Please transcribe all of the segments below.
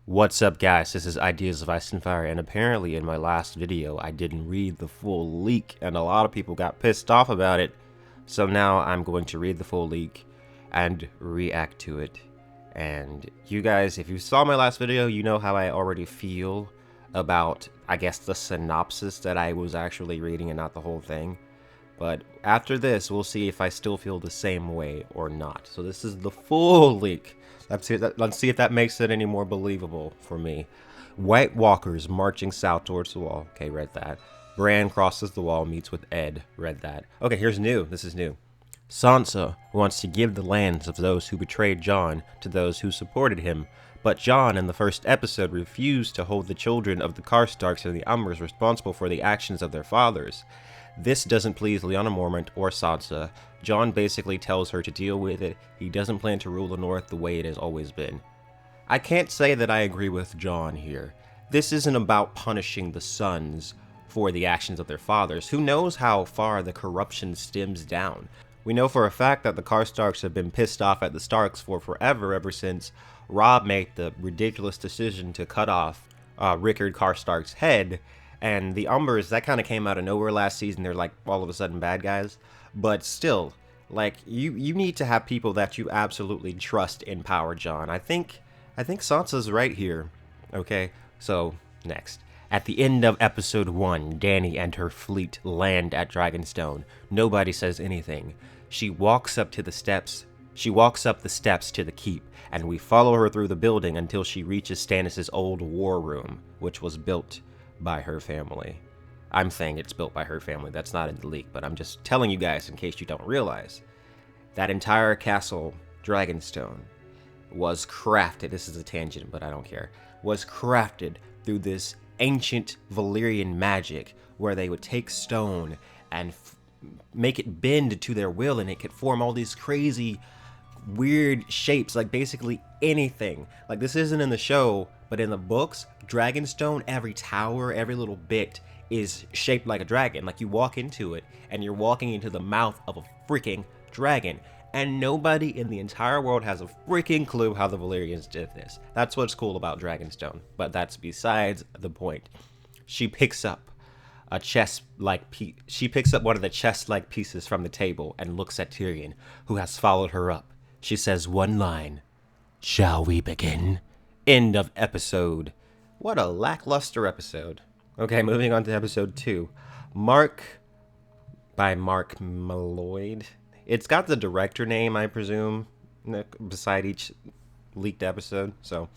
What's up, guys? This is Ideas of Ice and Fire, and apparently in my last video I didn't read the full leak, and a lot of people got pissed off about it. So now I'm going to read the full leak and react to it. And you guys, if you saw my last video, you know how I already feel about, I guess, the synopsis that I was actually reading and not the whole thing. But after this, we'll see if I still feel the same way or not. So this is the full leak. Let's see if that makes it any more believable for me. White Walkers marching south towards the wall. Okay, read that. Bran crosses the wall, meets with Ed. Read that. Okay, here's new. This is new. Sansa wants to give the lands of those who betrayed Jon to those who supported him, but Jon in the first episode refused to hold the children of the Karstarks and the Umbers responsible for the actions of their fathers. This doesn't please Lyanna Mormont or Sansa. Jon basically tells her to deal with it. He doesn't plan to rule the North the way it has always been. I can't say that I agree with Jon here. This isn't about punishing the sons for the actions of their fathers. Who knows how far the corruption stems down? We know for a fact that the Karstarks have been pissed off at the Starks for forever, ever since Robb made the ridiculous decision to cut off Rickard Karstark's head. And the Umbers, that kind of came out of nowhere last season. They're like all of a sudden bad guys. But still, like, you need to have people that you absolutely trust in power, Jon. I think Sansa's right here. Okay, so next. At the end of episode 1, Dany and her fleet land at Dragonstone. Nobody says anything. She walks up the steps to the keep, and we follow her through the building until she reaches Stannis' old war room, which was built by her family. I'm saying it's built by her family. That's not in the leak, but I'm just telling you guys in case you don't realize. That entire castle, Dragonstone, was crafted, this is a tangent, but I don't care, was crafted through this ancient Valyrian magic where they would take stone and make it bend to their will, and it could form all these crazy weird shapes, like basically anything. Like, this isn't in the show, but in the books, Dragonstone, every tower, every little bit is shaped like a dragon. Like, you walk into it and you're walking into the mouth of a freaking dragon, and nobody in the entire world has a freaking clue how the Valyrians did this. That's what's cool about Dragonstone, but that's besides the point. She picks up a chest-like piece. She picks up one of the chest-like pieces from the table and looks at Tyrion, who has followed her up. She says one line, "Shall we begin?" End of episode. What a lackluster episode. Okay, moving on to episode 2. Mark by Mark Malloyd. It's got the director name, I presume, beside each leaked episode. So,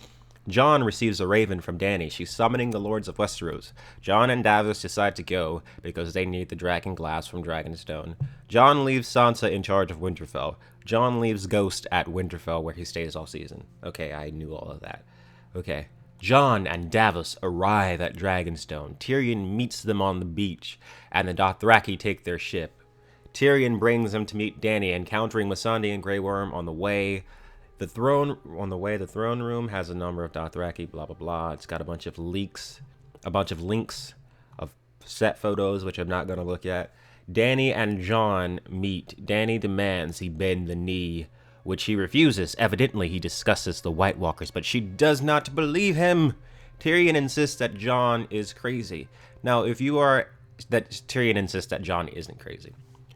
Jon receives a raven from Dany. She's summoning the Lords of Westeros. Jon and Davos decide to go because they need the dragon glass from Dragonstone. Jon leaves Sansa in charge of Winterfell. Jon leaves Ghost at Winterfell, where he stays all season. Okay, I knew all of that. Okay. Jon and Davos arrive at Dragonstone. Tyrion meets them on the beach, and the Dothraki take their ship. Tyrion brings them to meet Dany, encountering Missandei and Grey Worm on the way. The throne room has a number of Dothraki, blah, blah, blah. It's got a bunch of links of set photos, which I'm not going to look at. Dany and Jon meet. Dany demands he bend the knee, which he refuses. Evidently, he discusses the White Walkers, but she does not believe him. Tyrion insists that Jon is crazy. Now, Tyrion insists that Jon isn't crazy.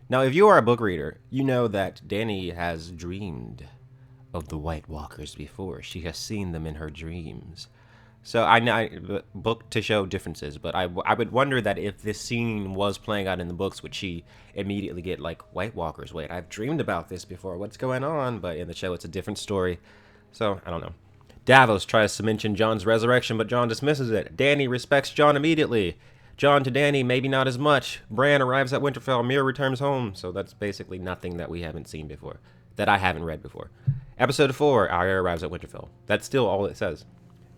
Now, if you are a book reader, you know that Dany has dreamed of the White Walkers before. She has seen them in her dreams. So I know book to show differences, but I would wonder that if this scene was playing out in the books, would she immediately get like, White Walkers? Wait, I've dreamed about this before. What's going on? But in the show, it's a different story. So I don't know. Davos tries to mention Jon's resurrection, but Jon dismisses it. Dany respects Jon immediately. Jon to Dany, maybe not as much. Bran arrives at Winterfell. Mira returns home. So that's basically nothing that we haven't seen before, that I haven't read before. Episode 4, Arya arrives at Winterfell. That's still all it says.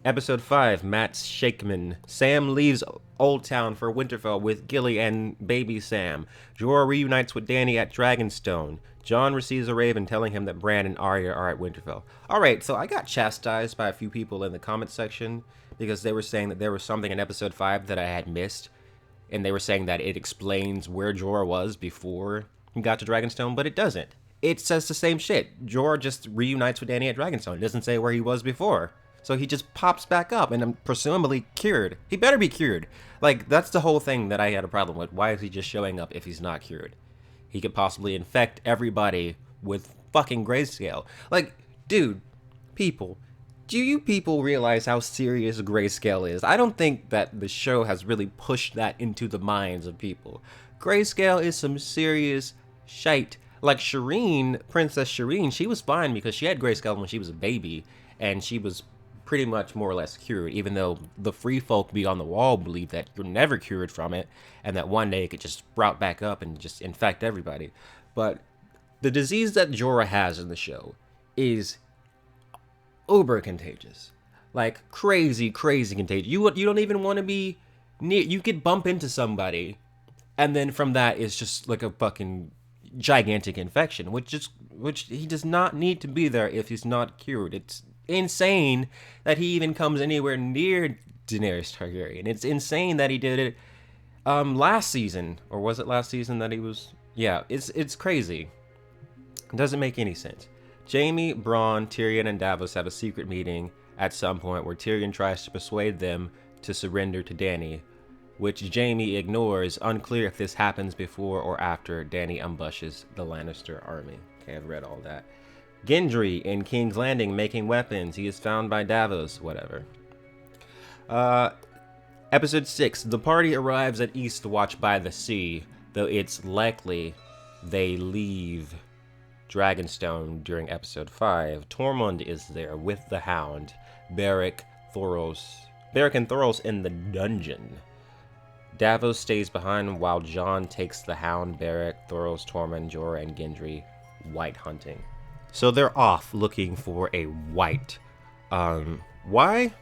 Episode 5, Matt Shakeman. Sam leaves Old Town for Winterfell with Gilly and baby Sam. Jorah reunites with Dany at Dragonstone. Jon receives a raven telling him that Bran and Arya are at Winterfell. Alright, so I got chastised by a few people in the comment section because they were saying that there was something in episode 5 that I had missed. And they were saying that it explains where Jorah was before he got to Dragonstone, but it doesn't. It says the same shit. Jorah just reunites with Dany at Dragonstone. It doesn't say where he was before. So he just pops back up and I'm presumably cured. He better be cured. Like, that's the whole thing that I had a problem with. Why is he just showing up if he's not cured? He could possibly infect everybody with fucking grayscale. Like, dude, people, do you people realize how serious grayscale is? I don't think that the show has really pushed that into the minds of people. Grayscale is some serious shite. Like Shireen, Princess Shireen, she was fine because she had grayscale when she was a baby, and she was pretty much more or less cured, even though the free folk beyond the wall believe that you're never cured from it, and that one day it could just sprout back up and just infect everybody. But the disease that Jorah has in the show is uber contagious. Like, crazy contagious. You don't even want to be near. You could bump into somebody, and then from that it's just like a fucking gigantic infection, which he does not need to be there if he's not cured. It's insane that he even comes anywhere near Daenerys Targaryen. It's insane that he did it last season, or was it last season that he was? Yeah, it's crazy. It doesn't make any sense. Jaime, Bronn, Tyrion, and Davos have a secret meeting at some point where Tyrion tries to persuade them to surrender to Dany, which Jaime ignores. Unclear if this happens before or after Dany ambushes the Lannister army. Okay, I've read all that. Gendry in King's Landing making weapons. He is found by Davos. Whatever. Episode 6. The party arrives at Eastwatch by the sea, though it's likely they leave Dragonstone during episode 5. Tormund is there with the Hound, Beric and Thoros in the dungeon. Davos stays behind while Jon takes the Hound, Beric, Thoros, Tormund, Jorah, and Gendry white hunting. So they're off looking for a white. Why?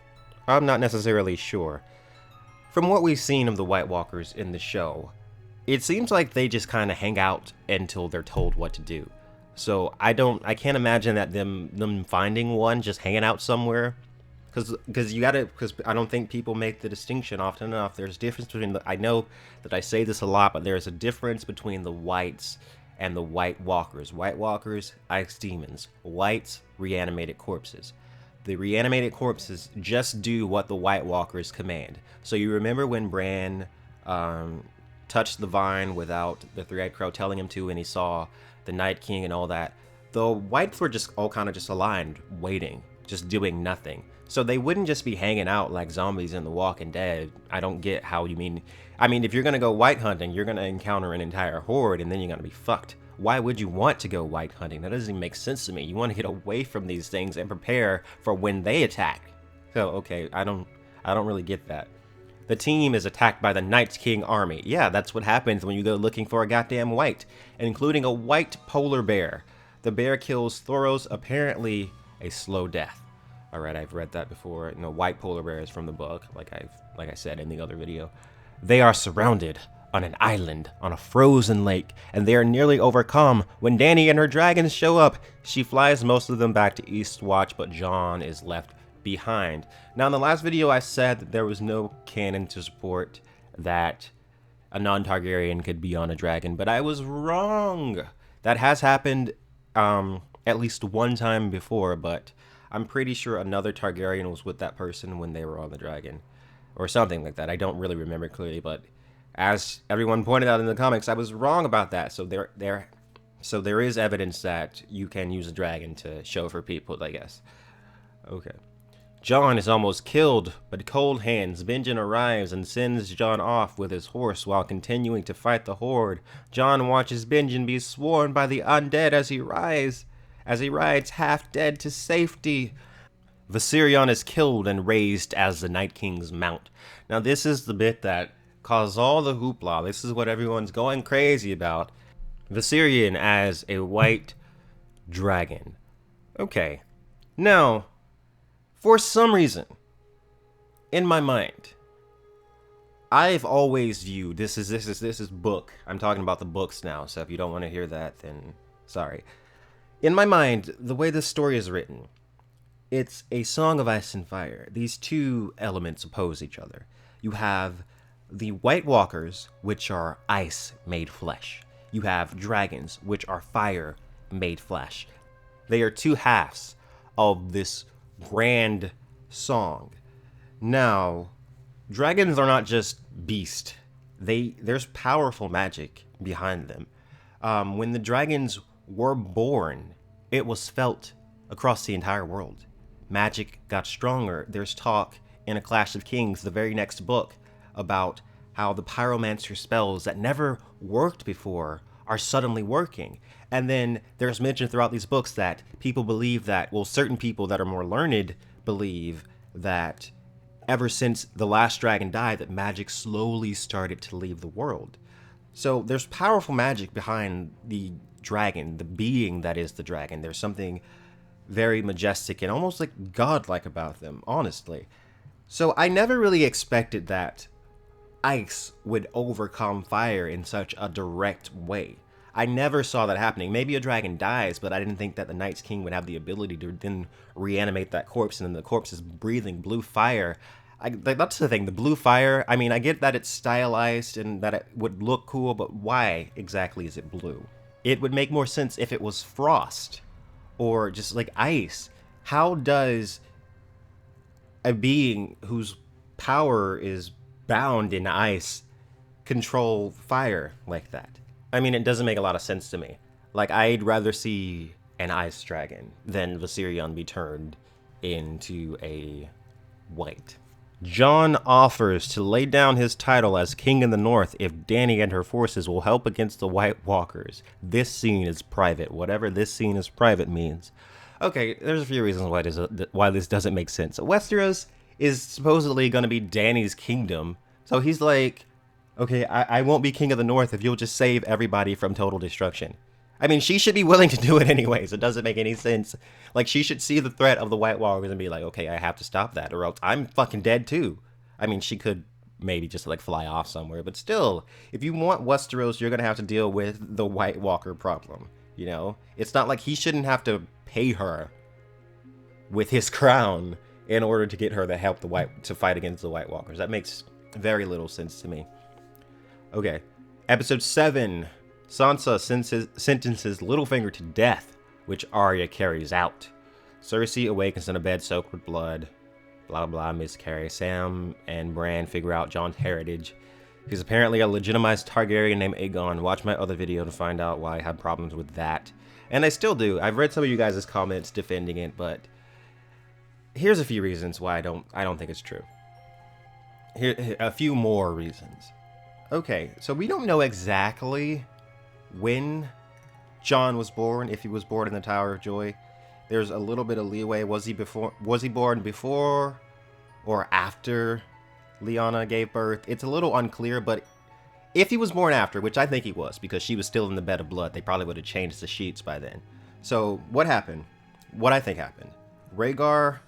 I'm not necessarily sure. From what we've seen of the White Walkers in the show, it seems like they just kind of hang out until they're told what to do. So I can't imagine that them finding one just hanging out somewhere, because I don't think people make the distinction often enough. There's a difference between I know that I say this a lot, but there's a difference between the whites and the White Walkers. White Walkers, ice demons. Whites, reanimated corpses. The reanimated corpses just do what the White Walkers command. So you remember when Bran touched the vine without the Three-Eyed Crow telling him to, and he saw the Night King and all that? The Whites were just all kind of just aligned, waiting, just doing nothing. So they wouldn't just be hanging out like zombies in The Walking Dead. I don't get how you mean. I mean, if you're going to go white hunting, you're going to encounter an entire horde, and then you're going to be fucked. Why would you want to go white hunting? That doesn't even make sense to me. You want to get away from these things and prepare for when they attack. So, okay, I don't really get that. The team is attacked by the Night King army. Yeah, that's what happens when you go looking for a goddamn white, including a white polar bear. The bear kills Thoros, apparently a slow death. All right, I've read that before. No, white polar bears from the book, like I said in the other video. They are surrounded on an island on a frozen lake, and they are nearly overcome when Dany and her dragons show up. She flies most of them back to Eastwatch, but Jon is left behind. Now, in the last video, I said that there was no canon to support that a non-Targaryen could be on a dragon, but I was wrong. That has happened at least one time before, but I'm pretty sure another Targaryen was with that person when they were on the dragon, or something like that. I don't really remember clearly, but as everyone pointed out in the comics, I was wrong about that. So there is evidence that you can use a dragon to show for people, I guess. Okay. Jon is almost killed, but Cold Hands Benjen arrives and sends Jon off with his horse while continuing to fight the horde. Jon watches Benjen be sworn by the undead as he rides half dead to safety. Viserion is killed and raised as the Night King's mount. Now this is the bit that caused all the hoopla. This is what everyone's going crazy about. Viserion as a white dragon. Okay. Now, for some reason, in my mind, I've always viewed this is book. I'm talking about the books now, so if you don't want to hear that, then sorry. In my mind, the way this story is written, it's a song of ice and fire. These two elements oppose each other. You have the White Walkers, which are ice made flesh. You have dragons, which are fire made flesh. They are two halves of this grand song. Now, dragons are not just beasts. There's powerful magic behind them. When the dragons were born, it was felt across the entire world. Magic got stronger. There's talk in A Clash of Kings, the very next book, about how the pyromancer spells that never worked before are suddenly working. And then there's mention throughout these books that people believe that, well, certain people that are more learned believe that ever since the last dragon died, that magic slowly started to leave the world. So there's powerful magic behind the dragon, the being that is the dragon. There's something very majestic and almost like godlike about them, honestly. So I never really expected that ice would overcome fire in such a direct way. I never saw that happening. Maybe a dragon dies, but I didn't think that the Night's King would have the ability to then reanimate that corpse, and then the corpse is breathing blue fire. That's the thing, the blue fire, I mean, I get that it's stylized and that it would look cool, but why exactly is it blue? It would make more sense if it was frost or just like ice. How does a being whose power is bound in ice control fire like that? I mean, it doesn't make a lot of sense to me. Like, I'd rather see an ice dragon than Viserion be turned into a white. Jon offers to lay down his title as King in the North if Dany and her forces will help against the White Walkers. This scene is private, whatever this scene is private means. Okay, there's a few reasons why this doesn't make sense. Westeros is supposedly going to be Dany's kingdom, so he's like, okay, I won't be King of the North if you'll just save everybody from total destruction. I mean, she should be willing to do it anyways. It doesn't make any sense. Like, she should see the threat of the White Walkers and be like, okay, I have to stop that, or else I'm fucking dead too. I mean, she could maybe just like fly off somewhere, but still, if you want Westeros, you're gonna have to deal with the White Walker problem. You know, it's not like he shouldn't have to pay her with his crown in order to get her to help to fight against the White Walkers. That makes very little sense to me. Okay, episode 7. Sansa sentences Littlefinger to death, which Arya carries out. Cersei awakens in a bed soaked with blood. Blah blah miscarry. Sam and Bran figure out Jon's heritage. He's apparently a legitimized Targaryen named Aegon. Watch my other video to find out why I had problems with that. And I still do. I've read some of you guys' comments defending it, but here's a few reasons why I don't think it's true. Here a few more reasons. Okay, so we don't know exactly when Jon was born, if he was born in the Tower of Joy. There's a little bit of leeway. Was he born before or after Lyanna gave birth? It's a little unclear, but if he was born after, which I think he was, because she was still in the bed of blood, they probably would have changed the sheets by then. So what happened? What I think happened. Lyanna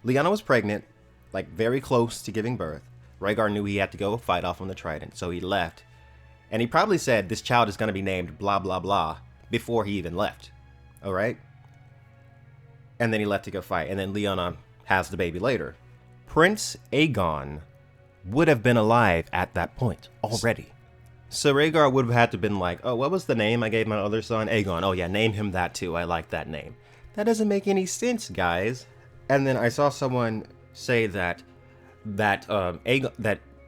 was pregnant, like very close to giving birth. Rhaegar knew he had to go fight off on the Trident, so he left. And he probably said, this child is going to be named blah, blah, blah, before he even left. All right? And then he left to go fight. And then Lyanna has the baby later. Prince Aegon would have been alive at that point already. So Rhaegar would have had to been like, oh, what was the name I gave my other son? Aegon. Oh, yeah, name him that too. I like that name. That doesn't make any sense, guys. And then I saw someone say that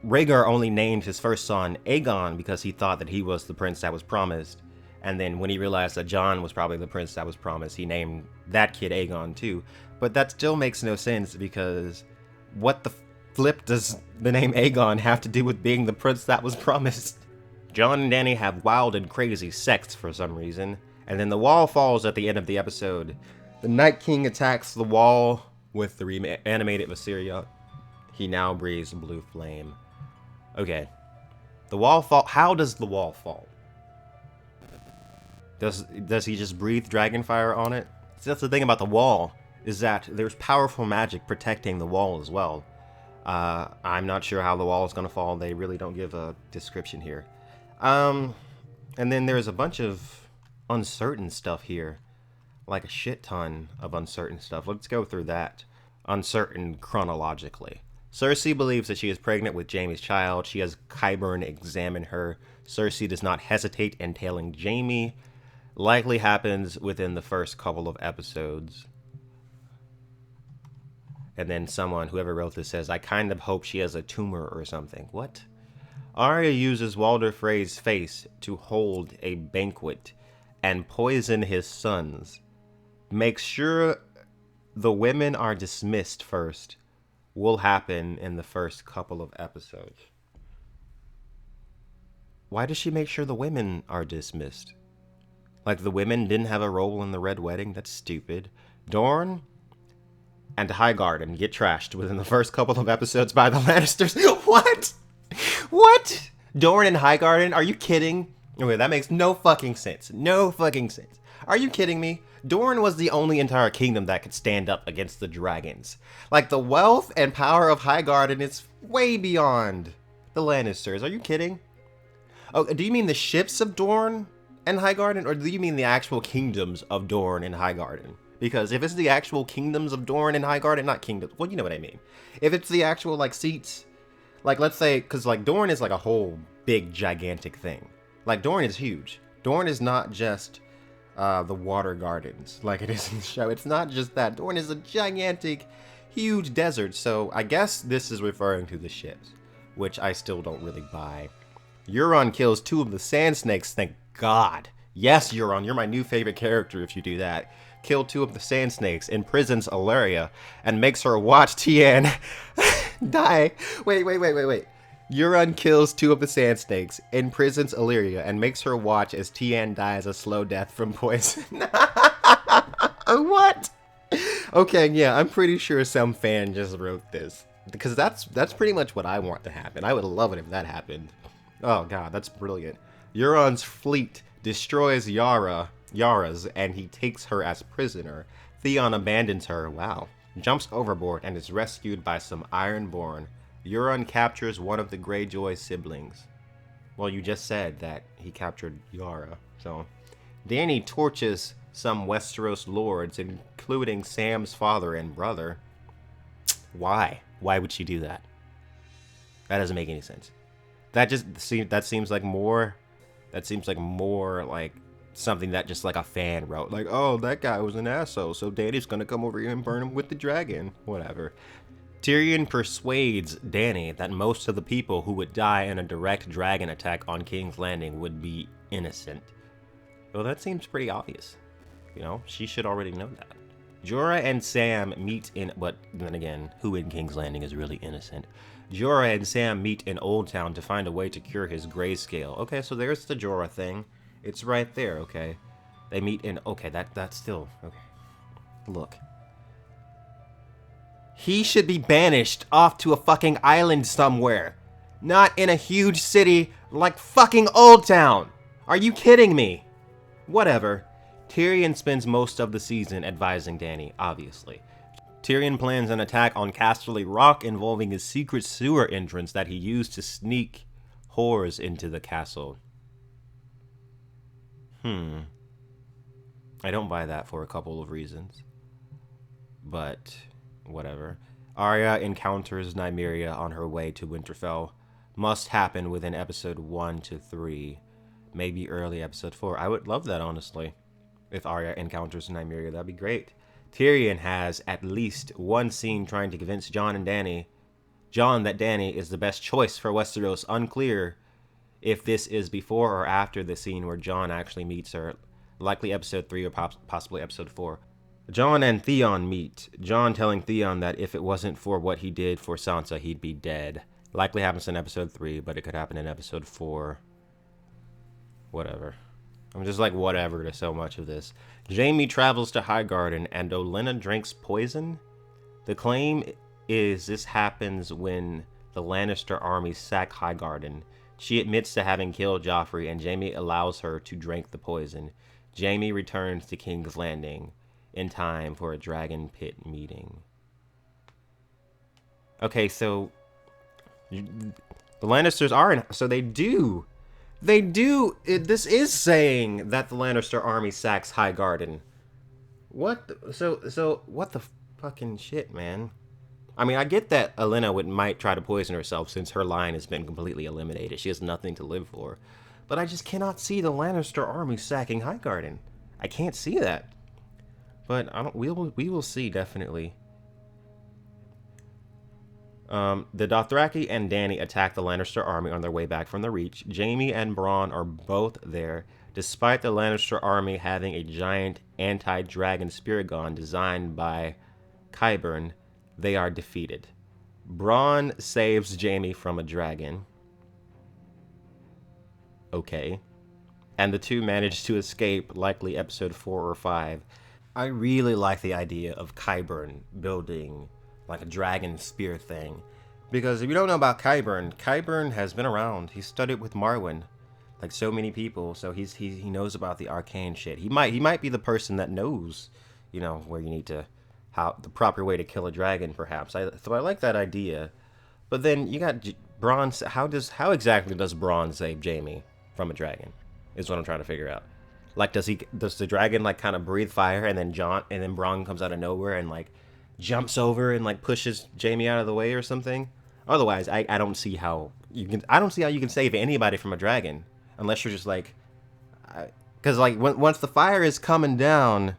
Rhaegar only named his first son Aegon because he thought that he was the prince that was promised. And then when he realized that Jon was probably the prince that was promised, he named that kid Aegon too. But that still makes no sense, because what the flip does the name Aegon have to do with being the prince that was promised? Jon and Dany have wild and crazy sex for some reason. And then the wall falls at the end of the episode. The Night King attacks the wall with the reanimated Viserion. He now breathes blue flame. Okay. The wall fall. How does the wall fall? Does he just breathe dragon fire on it? See, that's the thing about the wall, is that there's powerful magic protecting the wall as well. I'm not sure how the wall is going to fall. They really don't give a description here. And then there's a bunch of uncertain stuff here. Like a shit ton of uncertain stuff. Let's go through that. Uncertain chronologically. Cersei believes that she is pregnant with Jaime's child. She has Qyburn examine her. Cersei does not hesitate in tailing Jaime. Likely happens within the first couple of episodes. And then someone, whoever wrote this, says, I kind of hope she has a tumor or something. What? Arya uses Walder Frey's face to hold a banquet and poison his sons. Make sure the women are dismissed first. Will happen in the first couple of episodes. Why does she make sure the women are dismissed? Like the women didn't have a role in the Red Wedding? That's stupid. Dorne and Highgarden get trashed within the first couple of episodes by the Lannisters. What? What? Dorne and Highgarden? Are you kidding? Okay, that makes no fucking sense. No fucking sense. Are you kidding me? Dorne was the only entire kingdom that could stand up against the dragons. Like, the wealth and power of Highgarden is way beyond the Lannisters. Are you kidding? Oh, do you mean the ships of Dorne and Highgarden, or do you mean the actual kingdoms of Dorne and Highgarden? Because if it's the actual kingdoms of Dorne and Highgarden, not kingdoms, well, you know what I mean. If it's the actual, like, seats, like, let's say, because, like, Dorne is, like, a whole big, gigantic thing. Like, Dorne is huge. Dorne is not just the water gardens, like it is in the show. It's not just that. Dorne is a gigantic, huge desert, so I guess this is referring to the ships, which I still don't really buy. Euron kills 2 of the sand snakes, thank God. Yes, Euron, you're my new favorite character if you do that. Kill 2 of the sand snakes, imprisons Illyria, and makes her watch Tien die. Wait. Euron kills 2 of the sand snakes, imprisons Illyria, and makes her watch as Tien dies a slow death from poison. What? Okay, yeah, I'm pretty sure some fan just wrote this. Because that's pretty much what I want to happen. I would love it if that happened. Oh god, that's brilliant. Euron's fleet destroys Yara's, and he takes her as prisoner. Theon abandons her, wow, jumps overboard, and is rescued by some Ironborn. Euron captures one of the Greyjoy siblings. Well, you just said that he captured Yara, so. Dany torches some Westeros lords, including Sam's father and brother. Why? Why would she do that? That doesn't make any sense. That seems like more like something that just like a fan wrote. Like, oh, that guy was an asshole, so Dany's gonna come over here and burn him with the dragon. Whatever. Tyrion persuades Dany that most of the people who would die in a direct dragon attack on King's Landing would be innocent. Well, that seems pretty obvious. You know, she should already know that. Jorah and Sam meet in, but then again, who in King's Landing is really innocent? Jorah and Sam meet in Old Town to find a way to cure his grayscale. Okay, so there's the Jorah thing. It's right there, okay. They meet in, okay, that's still, okay. Look. He should be banished off to a fucking island somewhere. Not in a huge city like fucking Old Town. Are you kidding me? Whatever. Tyrion spends most of the season advising Dany, obviously. Tyrion plans an attack on Casterly Rock involving a secret sewer entrance that he used to sneak whores into the castle. I don't buy that for a couple of reasons. But whatever. Arya encounters Nymeria on her way to Winterfell. Must happen within episode 1 to 3. Maybe early episode 4. I would love that, honestly. If Arya encounters Nymeria, that'd be great. Tyrion has at least one scene trying to convince Jon that Dany is the best choice for Westeros. Unclear if this is before or after the scene where Jon actually meets her. Likely episode 3 or possibly episode 4. Jon and Theon meet. Jon telling Theon that if it wasn't for what he did for Sansa, he'd be dead. Likely happens in episode 3, but it could happen in episode 4. Whatever. I'm just like, whatever to so much of this. Jaime travels to Highgarden and Olenna drinks poison? The claim is this happens when the Lannister army sack Highgarden. She admits to having killed Joffrey and Jaime allows her to drink the poison. Jaime returns to King's Landing in time for a Dragon Pit meeting. Okay, so the Lannisters are in, so they do. This is saying that the Lannister army sacks Highgarden. What? So what the fucking shit, man? I mean, I get that Olenna might try to poison herself since her line has been completely eliminated. She has nothing to live for. But I just cannot see the Lannister army sacking Highgarden. I can't see that. But we will see, definitely. The Dothraki and Dany attack the Lannister army on their way back from the Reach. Jaime and Bronn are both there, despite the Lannister army having a giant anti-dragon spirit gun designed by Qyburn. They are defeated. Bronn saves Jaime from a dragon. Okay. And the two manage to escape, likely episode 4 or 5. I really like the idea of Qyburn building like a dragon spear thing. Because if you don't know about Qyburn, Qyburn has been around. He studied with Marwyn, like so many people, so he knows about the arcane shit. He might be the person that knows, where you need to, how the proper way to kill a dragon, perhaps. So I like that idea. But then you got Bronn. How exactly does Bronn save Jaime from a dragon? Is what I'm trying to figure out. Like, does the dragon like kind of breathe fire, and then Bronn comes out of nowhere and like jumps over and like pushes Jaime out of the way or something? Otherwise, I don't see how you can save anybody from a dragon unless you're just like, because like once the fire is coming down,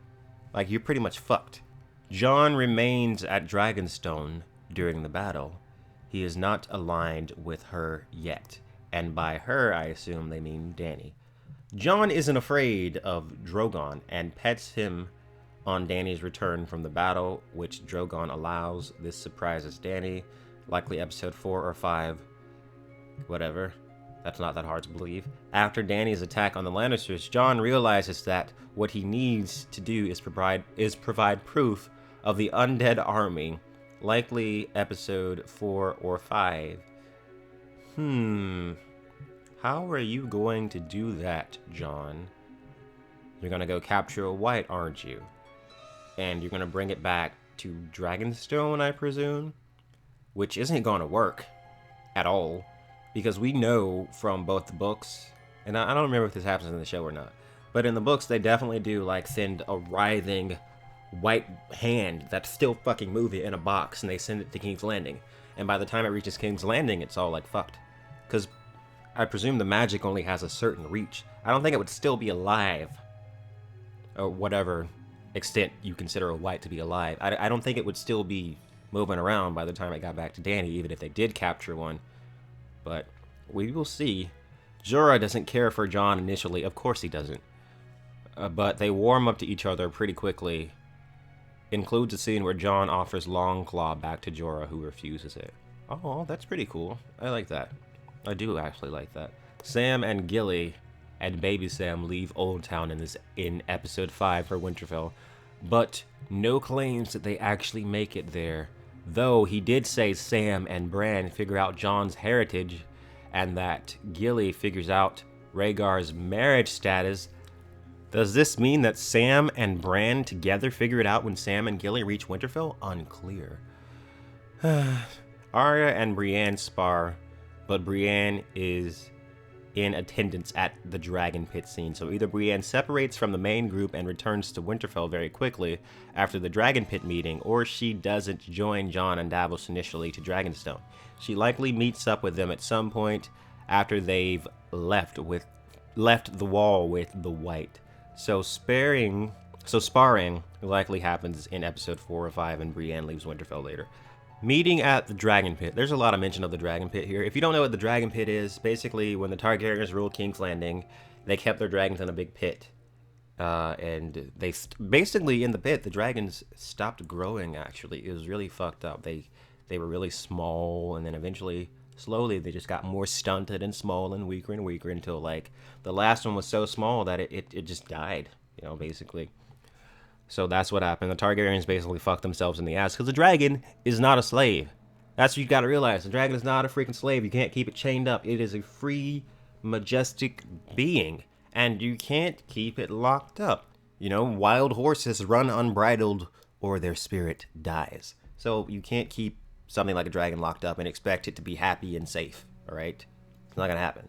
like you're pretty much fucked. Jon remains at Dragonstone during the battle. He is not aligned with her yet, and by her I assume they mean Dany. Jon isn't afraid of Drogon and pets him on Dany's return from the battle, which Drogon allows. This surprises Dany, likely episode 4 or 5. Whatever. That's not that hard to believe. After Dany's attack on the Lannisters, Jon realizes that what he needs to do is provide proof of the undead army, likely episode 4 or 5. How are you going to do that, Jon? You're gonna go capture a white, aren't you? And you're gonna bring it back to Dragonstone, I presume? Which isn't gonna work at all, because we know from both the books, and I don't remember if this happens in the show or not, but in the books they definitely do like send a writhing white hand that's still fucking moving in a box, and they send it to King's Landing. And by the time it reaches King's Landing, it's all like fucked. Because I presume the magic only has a certain reach. I don't think it would still be alive, or whatever extent you consider a white to be alive. I don't think it would still be moving around by the time it got back to Dany, even if they did capture one. But we will see. Jorah doesn't care for Jon initially. Of course he doesn't. But they warm up to each other pretty quickly. Includes a scene where Jon offers Longclaw back to Jorah, who refuses it. Oh, that's pretty cool. I like that. I do actually like that. Sam and Gilly and Baby Sam leave Old Town in episode 5 for Winterfell, but no claims that they actually make it there. Though he did say Sam and Bran figure out Jon's heritage, and that Gilly figures out Rhaegar's marriage status. Does this mean that Sam and Bran together figure it out when Sam and Gilly reach Winterfell? Unclear. Arya and Brienne spar, but Brienne is in attendance at the Dragon Pit scene. So either Brienne separates from the main group and returns to Winterfell very quickly after the Dragon Pit meeting, or she doesn't join Jon and Davos initially to Dragonstone. She likely meets up with them at some point after they've left the wall with the White. So sparring likely happens in episode 4 or 5, and Brienne leaves Winterfell later. Meeting at the Dragon Pit. There's a lot of mention of the Dragon Pit here. If you don't know what the Dragon Pit is, basically when the Targaryens ruled King's Landing, they kept their dragons in a big pit. And they basically in the pit, the dragons stopped growing, actually. It was really fucked up. They were really small, and then eventually, slowly, they just got more stunted and small and weaker until, like, the last one was so small that it just died, basically. So that's what happened. The Targaryens basically fucked themselves in the ass, because the dragon is not a slave. That's what you gotta realize. The dragon is not a freaking slave. You can't keep it chained up. It is a free, majestic being, and you can't keep it locked up. Wild horses run unbridled, or their spirit dies. So you can't keep something like a dragon locked up and expect it to be happy and safe, alright? It's not gonna happen.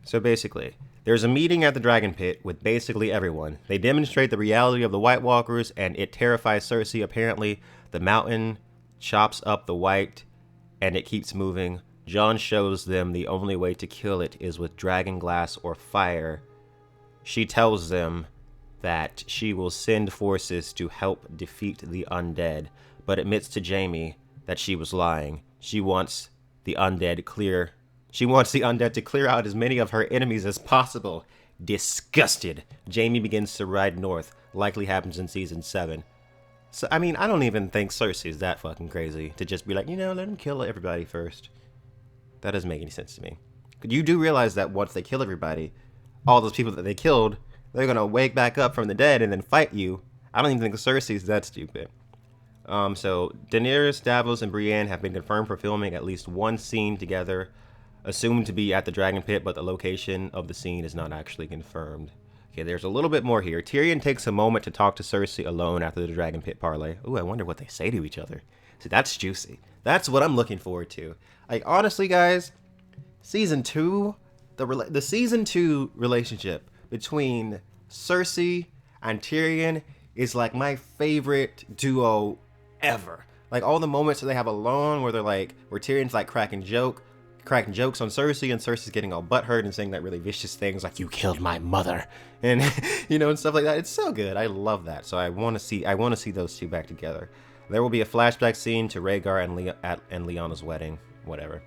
So basically, there's a meeting at the Dragon Pit with basically everyone. They demonstrate the reality of the White Walkers, and it terrifies Cersei. Apparently, the mountain chops up the White, and it keeps moving. Jon shows them the only way to kill it is with dragon glass or fire. She tells them that she will send forces to help defeat the undead, but admits to Jaime that she was lying. She wants the undead clear. She wants the undead to clear out as many of her enemies as possible. Disgusted, Jaime begins to ride north. Likely happens in season 7. So, I mean, I don't even think Cersei is that fucking crazy to just be like, you know, let them kill everybody first. That doesn't make any sense to me. You do realize that once they kill everybody, all those people that they killed, they're gonna wake back up from the dead and then fight you. I don't even think Cersei's that stupid. So Daenerys, Davos, and Brienne have been confirmed for filming at least one scene together, assumed to be at the Dragon Pit, but the location of the scene is not actually confirmed. Okay, there's a little bit more here. Tyrion takes a moment to talk to Cersei alone after the Dragon Pit parlay. Ooh, I wonder what they say to each other. See, that's juicy. That's what I'm looking forward to. Like, honestly, guys, season 2, the season 2 relationship between Cersei and Tyrion is like my favorite duo ever. Like, all the moments that they have alone where they're like, where Tyrion's like cracking jokes on Cersei, and Cersei's getting all butthurt and saying that really vicious things like, you killed my mother, and you know, and stuff like that. It's so good. I love that. So I want to see those two back together. There will be a flashback scene to Rhaegar and Lyanna's wedding. Whatever.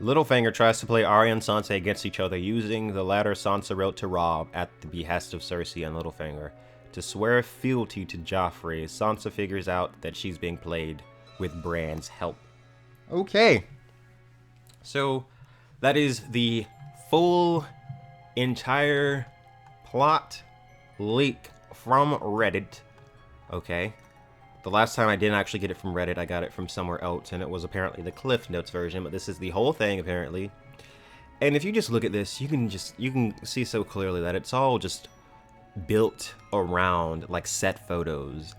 Littlefinger tries to play Arya and Sansa against each other, using the latter Sansa wrote to Robb at the behest of Cersei and Littlefinger. To swear fealty to Joffrey, Sansa figures out that she's being played with Bran's help. Okay. So, that is the full, entire plot leak from Reddit. Okay. The last time I didn't actually get it from Reddit, I got it from somewhere else, and it was apparently the Cliff Notes version, but this is the whole thing, apparently. And if you just look at this, you can see so clearly that it's all just built around, like, set photos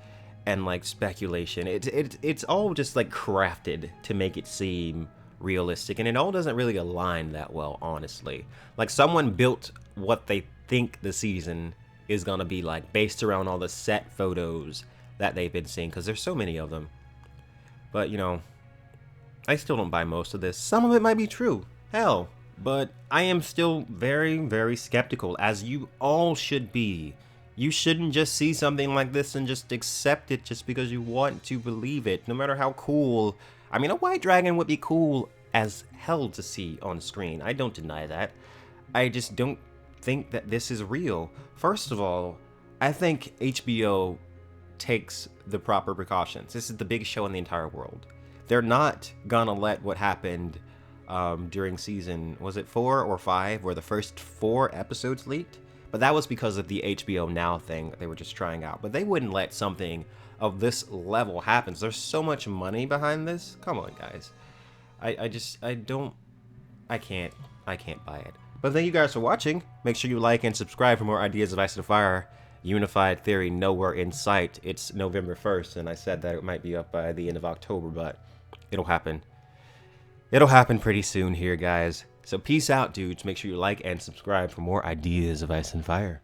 and, like, speculation. It's all just, like, crafted to make it seem realistic, and it all doesn't really align that well, honestly. Like, someone built what they think the season is gonna be like based around all the set photos that they've been seeing, because there's so many of them. But, you know, I still don't buy most of this. Some of it might be true, hell, but I am still very, very skeptical, as you all should be. You shouldn't just see something like this and just accept it just because you want to believe it, no matter how cool. I mean, a white dragon would be cool as hell to see on screen. I don't deny that. I just don't think that this is real. First of all, I think HBO takes the proper precautions. This is the biggest show in the entire world. They're not gonna let what happened during season, was it 4 or 5, where the first 4 episodes leaked? But that was because of the HBO Now thing that they were just trying out. But they wouldn't let something of this level happen. There's so much money behind this. Come on, guys. I can't buy it. But thank you guys for watching. Make sure you like and subscribe for more ideas of Ice and Fire. Unified Theory nowhere in sight. It's November 1st, and I said that it might be up by the end of October, but it'll happen. It'll happen pretty soon here, guys. So peace out, dudes. Make sure you like and subscribe for more ideas of Ice and Fire.